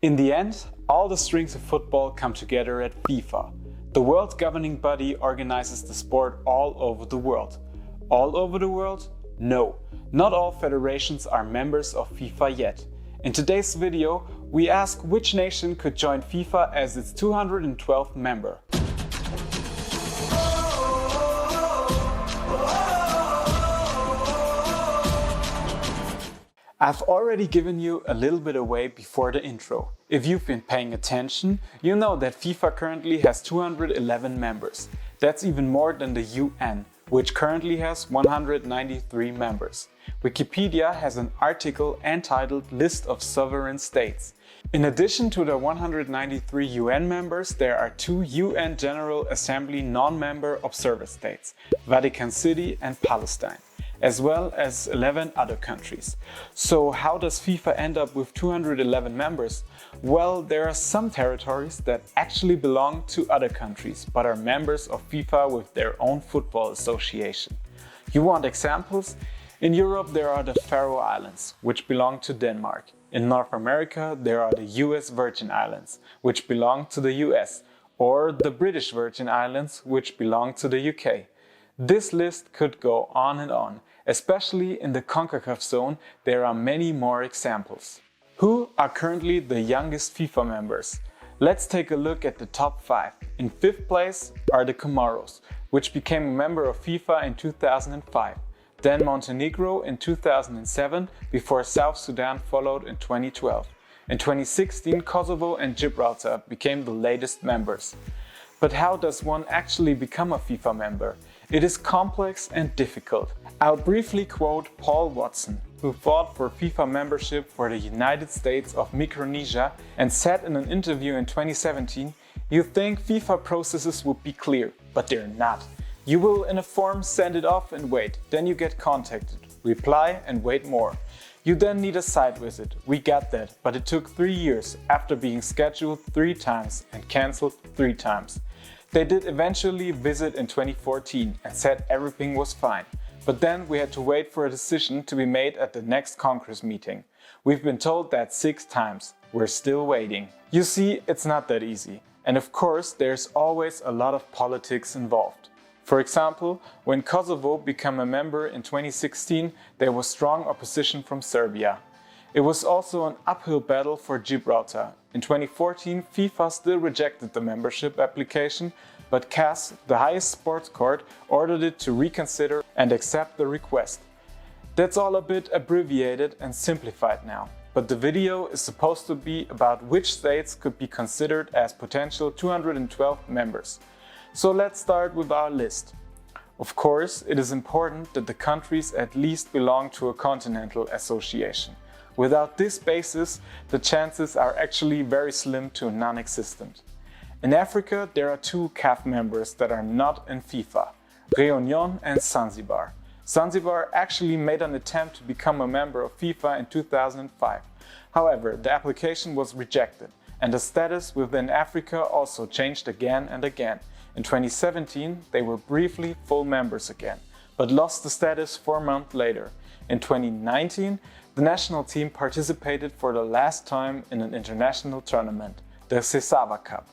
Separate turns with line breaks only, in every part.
In the end, all the strings of football come together at FIFA. The world's governing body organizes the sport all over the world. All over the world? No, not all federations are members of FIFA yet. In today's video, we ask which nation could join FIFA as its 212th member. I've already given you a little bit away before the intro. If you've been paying attention, you know that FIFA currently has 211 members. That's even more than the UN, which currently has 193 members. Wikipedia has an article entitled List of Sovereign States. In addition to the 193 UN members, there are 2 UN General Assembly non-member observer states, Vatican City and Palestine, as well as 11 other countries. So how does FIFA end up with 211 members? Well, there are some territories that actually belong to other countries, but are members of FIFA with their own football association. You want examples? In Europe there are the Faroe Islands, which belong to Denmark. In North America there are the US Virgin Islands, which belong to the US, or the British Virgin Islands, which belong to the UK. This list could go on and on. Especially in the CONCACAF zone, there are many more examples. Who are currently the youngest FIFA members? Let's take a look at the top 5. In 5th place are the Comoros, which became a member of FIFA in 2005. Then Montenegro in 2007, before South Sudan followed in 2012. In 2016, Kosovo and Gibraltar became the latest members. But how does one actually become a FIFA member? It is complex and difficult. I'll briefly quote Paul Watson, who fought for FIFA membership for the United States of Micronesia and said in an interview in 2017, "You think FIFA processes would be clear, but they're not. You will in a form send it off and wait, then you get contacted, reply and wait more. You then need a site visit. We got that, but it took 3 years after being scheduled 3 times and cancelled 3 times. They did eventually visit in 2014 and said everything was fine. But then we had to wait for a decision to be made at the next Congress meeting. We've been told that 6 times. We're still waiting." You see, it's not that easy. And of course, there's always a lot of politics involved. For example, when Kosovo became a member in 2016, there was strong opposition from Serbia. It was also an uphill battle for Gibraltar. In 2014, FIFA still rejected the membership application, but CAS, the highest sports court, ordered it to reconsider and accept the request. That's all a bit abbreviated and simplified now, but the video is supposed to be about which states could be considered as potential 212 members. So let's start with our list. Of course, it is important that the countries at least belong to a continental association. Without this basis, the chances are actually very slim to non-existent. In Africa, there are 2 CAF members that are not in FIFA, Réunion and Zanzibar. Zanzibar actually made an attempt to become a member of FIFA in 2005. However, the application was rejected, and the status within Africa also changed again and again. In 2017, they were briefly full members again, but lost the status 4 months later. In 2019, the national team participated for the last time in an international tournament, the CECAFA Cup.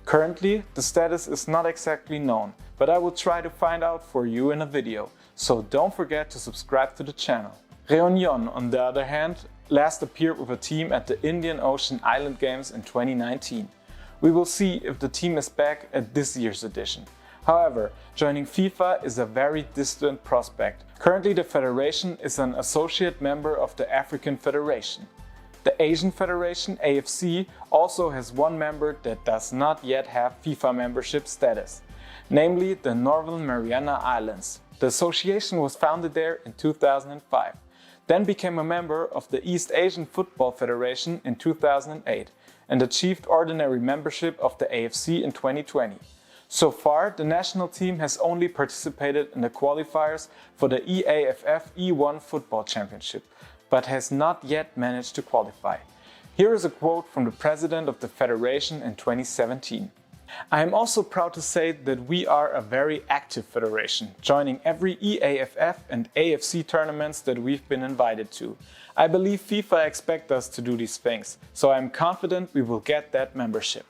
Currently, the status is not exactly known, but I will try to find out for you in a video, so don't forget to subscribe to the channel. Réunion, on the other hand, last appeared with a team at the Indian Ocean Island Games in 2019. We will see if the team is back at this year's edition. However, joining FIFA is a very distant prospect. Currently, the federation is an associate member of the African Federation. The Asian Federation, AFC, also has 1 member that does not yet have FIFA membership status, namely the Northern Mariana Islands. The association was founded there in 2005, then became a member of the East Asian Football Federation in 2008 and achieved ordinary membership of the AFC in 2020. So far, the national team has only participated in the qualifiers for the EAFF E1 Football Championship, but has not yet managed to qualify. Here is a quote from the president of the federation in 2017. I am also proud to say that we are a very active federation, joining every EAFF and AFC tournaments that we've been invited to. I believe FIFA expects us to do these things, so I'm confident we will get that membership.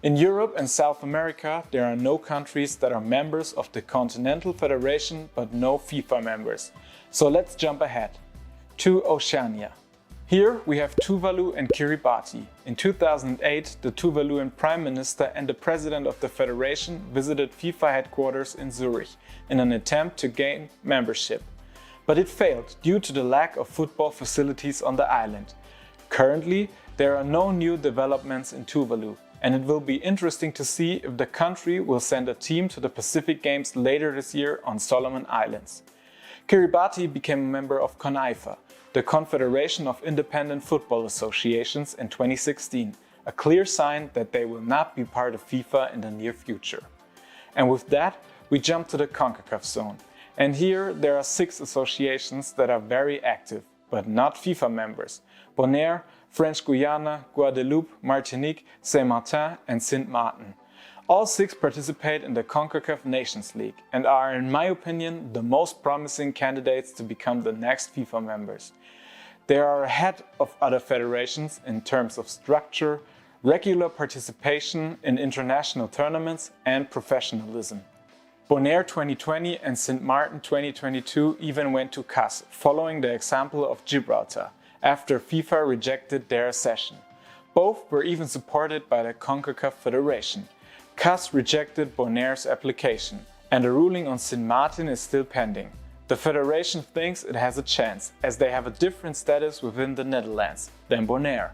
In Europe and South America, there are no countries that are members of the Continental Federation but no FIFA members. So let's jump ahead to Oceania. Here we have Tuvalu and Kiribati. In 2008, the Tuvaluan Prime Minister and the President of the Federation visited FIFA headquarters in Zurich in an attempt to gain membership. But it failed due to the lack of football facilities on the island. Currently, there are no new developments in Tuvalu, and it will be interesting to see if the country will send a team to the Pacific Games later this year on Solomon Islands. Kiribati became a member of CONIFA, the Confederation of Independent Football Associations, in 2016, a clear sign that they will not be part of FIFA in the near future. And with that, we jump to the CONCACAF zone. And here there are 6 associations that are very active, but not FIFA members: Bonaire, French Guiana, Guadeloupe, Martinique, Saint-Martin and Sint Maarten. All 6 participate in the CONCACAF Nations League and are, in my opinion, the most promising candidates to become the next FIFA members. They are ahead of other federations in terms of structure, regular participation in international tournaments and professionalism. Bonaire 2020 and Sint Maarten 2022 even went to CAS, following the example of Gibraltar, after FIFA rejected their accession. Both were even supported by the CONCACAF Federation. CAS rejected Bonaire's application, and a ruling on Sint Maarten is still pending. The Federation thinks it has a chance, as they have a different status within the Netherlands than Bonaire.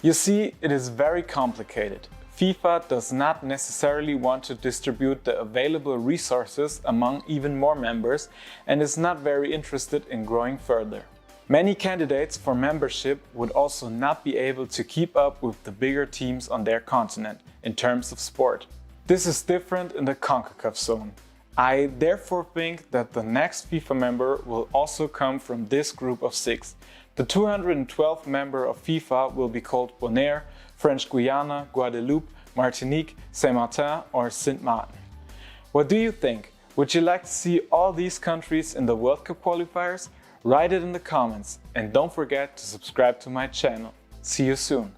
You see, it is very complicated. FIFA does not necessarily want to distribute the available resources among even more members and is not very interested in growing further. Many candidates for membership would also not be able to keep up with the bigger teams on their continent in terms of sport. This is different in the CONCACAF zone. I therefore think that the next FIFA member will also come from this group of 6. The 212th member of FIFA will be called Bonaire, French Guiana, Guadeloupe, Martinique, Saint-Martin or Sint Maarten. What do you think? Would you like to see all these countries in the World Cup qualifiers? Write it in the comments and don't forget to subscribe to my channel. See you soon!